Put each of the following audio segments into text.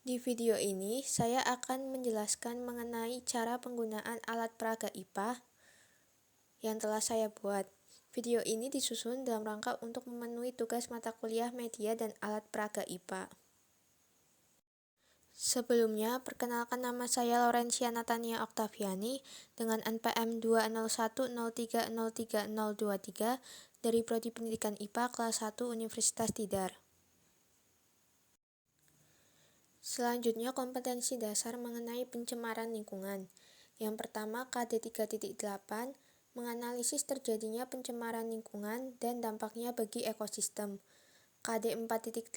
Di video ini, saya akan menjelaskan mengenai cara penggunaan alat peraga IPA yang telah saya buat. Video ini disusun dalam rangka untuk memenuhi tugas mata kuliah media dan alat peraga IPA. Sebelumnya, perkenalkan nama saya Laurencia Natania Oktaviani dengan NPM 20103030023 dari Prodi Pendidikan IPA kelas 1 Universitas Tidar. Selanjutnya, kompetensi dasar mengenai pencemaran lingkungan. Yang pertama, KD 3.8, menganalisis terjadinya pencemaran lingkungan dan dampaknya bagi ekosistem. KD 4.8,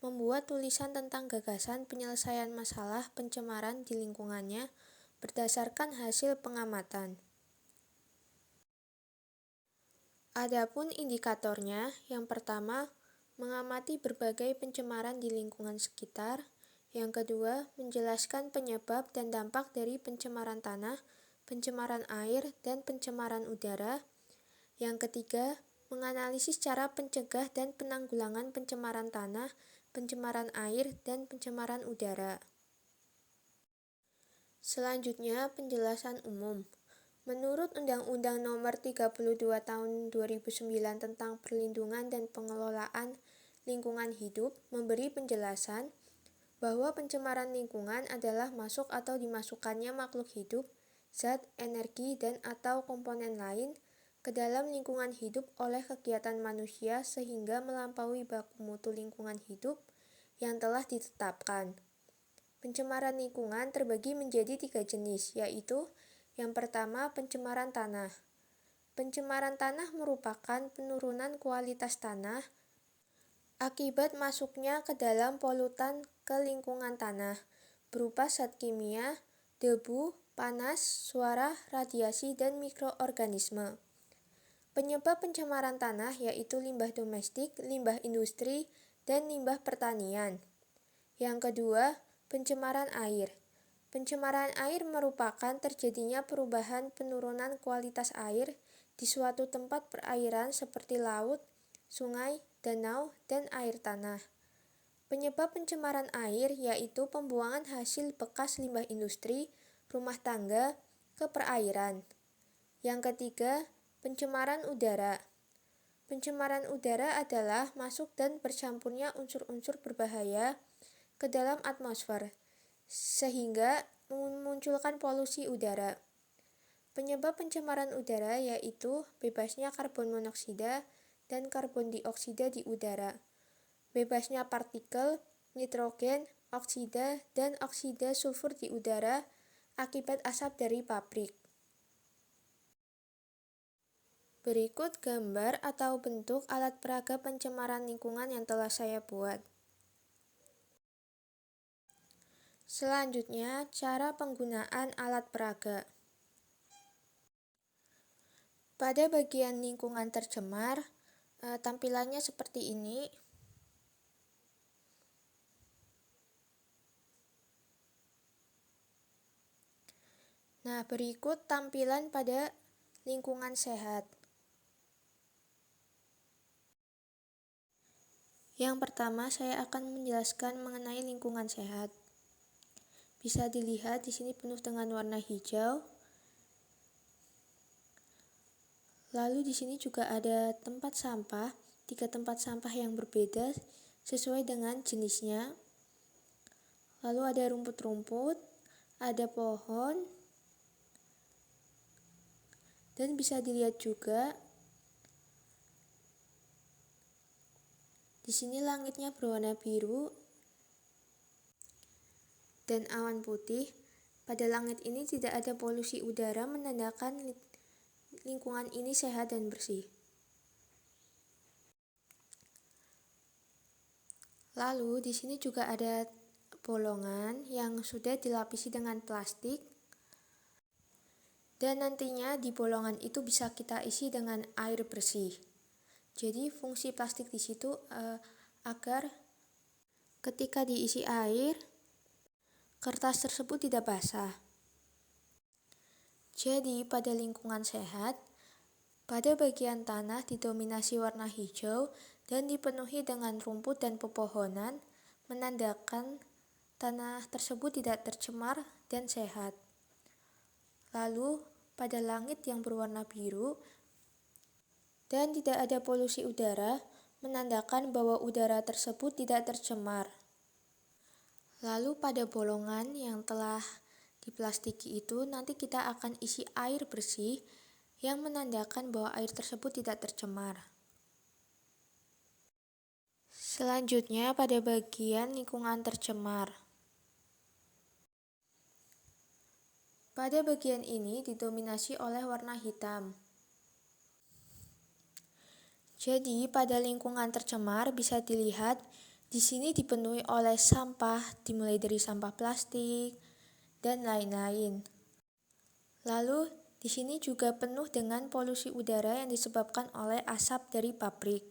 membuat tulisan tentang gagasan penyelesaian masalah pencemaran di lingkungannya berdasarkan hasil pengamatan. Adapun indikatornya, yang pertama, mengamati berbagai pencemaran di lingkungan sekitar. Yang kedua, menjelaskan penyebab dan dampak dari pencemaran tanah, pencemaran air, dan pencemaran udara. Yang ketiga, menganalisis cara pencegah dan penanggulangan pencemaran tanah, pencemaran air, dan pencemaran udara. Selanjutnya, penjelasan umum. Menurut Undang-Undang Nomor 32 Tahun 2009 tentang Perlindungan dan Pengelolaan Lingkungan Hidup memberi penjelasan bahwa pencemaran lingkungan adalah masuk atau dimasukkannya makhluk hidup, zat, energi, dan atau komponen lain ke dalam lingkungan hidup oleh kegiatan manusia sehingga melampaui baku mutu lingkungan hidup yang telah ditetapkan. Pencemaran lingkungan terbagi menjadi 3 jenis, yaitu yang pertama, pencemaran tanah. Pencemaran tanah merupakan penurunan kualitas tanah akibat masuknya ke dalam polutan ke lingkungan tanah, berupa zat kimia, debu, panas, suara, radiasi, dan mikroorganisme. Penyebab pencemaran tanah yaitu limbah domestik, limbah industri, dan limbah pertanian. Yang kedua, pencemaran air. Pencemaran air merupakan terjadinya perubahan penurunan kualitas air di suatu tempat perairan seperti laut, sungai, danau, dan air tanah. Penyebab pencemaran air yaitu pembuangan hasil bekas limbah industri, rumah tangga, ke perairan. Yang ketiga, pencemaran udara. Pencemaran udara adalah masuk dan bercampurnya unsur-unsur berbahaya ke dalam atmosfer, sehingga memunculkan polusi udara. Penyebab pencemaran udara yaitu bebasnya karbon monoksida dan karbon dioksida di udara, bebasnya partikel, nitrogen, oksida, dan oksida sulfur di udara akibat asap dari pabrik. Berikut gambar atau bentuk alat peraga pencemaran lingkungan yang telah saya buat. Selanjutnya, cara penggunaan alat peraga. Pada bagian lingkungan tercemar, tampilannya seperti ini. Nah, berikut tampilan pada lingkungan sehat. Yang pertama, saya akan menjelaskan mengenai lingkungan sehat. Bisa dilihat di sini penuh dengan warna hijau. Lalu di sini juga ada tempat sampah, 3 tempat sampah yang berbeda sesuai dengan jenisnya. Lalu ada rumput-rumput, ada pohon, dan bisa dilihat juga di sini langitnya berwarna biru dan awan putih. Pada langit ini tidak ada polusi udara, menandakan lingkungan ini sehat dan bersih. Lalu di sini juga ada bolongan yang sudah dilapisi dengan plastik. Dan nantinya di bolongan itu bisa kita isi dengan air bersih. Jadi fungsi plastik di situ agar ketika diisi air, kertas tersebut tidak basah. Jadi pada lingkungan sehat, pada bagian tanah didominasi warna hijau dan dipenuhi dengan rumput dan pepohonan, menandakan tanah tersebut tidak tercemar dan sehat. Lalu, pada langit yang berwarna biru dan tidak ada polusi udara, menandakan bahwa udara tersebut tidak tercemar. Lalu pada bolongan yang telah diplastiki itu nanti kita akan isi air bersih yang menandakan bahwa air tersebut tidak tercemar. Selanjutnya pada bagian lingkungan tercemar. Pada bagian ini didominasi oleh warna hitam. Jadi pada lingkungan tercemar bisa dilihat di sini dipenuhi oleh sampah, dimulai dari sampah plastik dan lain-lain. Lalu di sini juga penuh dengan polusi udara yang disebabkan oleh asap dari pabrik.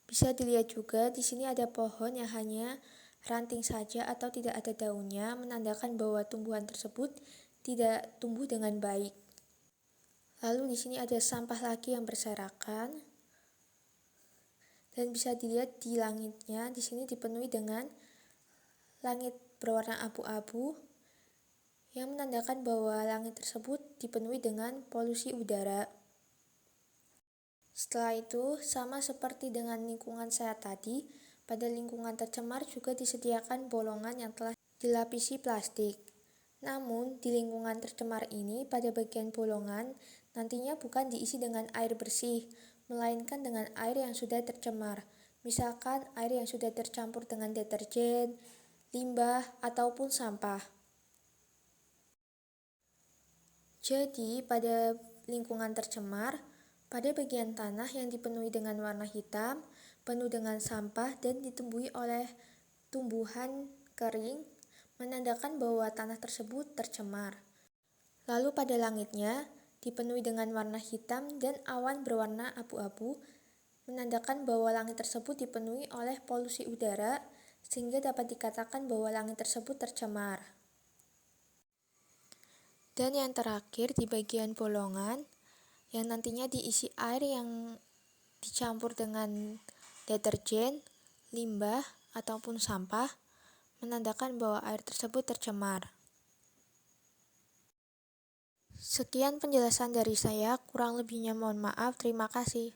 Bisa dilihat juga di sini ada pohon yang hanya ranting saja atau tidak ada daunnya, menandakan bahwa tumbuhan tersebut tidak tumbuh dengan baik. Lalu di sini ada sampah lagi yang berserakan. Dan bisa dilihat di langitnya, di sini dipenuhi dengan langit berwarna abu-abu yang menandakan bahwa langit tersebut dipenuhi dengan polusi udara. Setelah itu, sama seperti dengan lingkungan sehat tadi, pada lingkungan tercemar juga disediakan bolongan yang telah dilapisi plastik. Namun, di lingkungan tercemar ini, pada bagian bolongan, nantinya bukan diisi dengan air bersih, melainkan dengan air yang sudah tercemar. Misalkan air yang sudah tercampur dengan deterjen, limbah, ataupun sampah. Jadi, pada lingkungan tercemar, pada bagian tanah yang dipenuhi dengan warna hitam, penuh dengan sampah dan ditumbuhi oleh tumbuhan kering, menandakan bahwa tanah tersebut tercemar. Lalu pada langitnya, dipenuhi dengan warna hitam dan awan berwarna abu-abu, menandakan bahwa langit tersebut dipenuhi oleh polusi udara, sehingga dapat dikatakan bahwa langit tersebut tercemar. Dan yang terakhir di bagian bolongan, yang nantinya diisi air yang dicampur dengan deterjen, limbah, ataupun sampah, menandakan bahwa air tersebut tercemar. Sekian penjelasan dari saya, kurang lebihnya mohon maaf, terima kasih.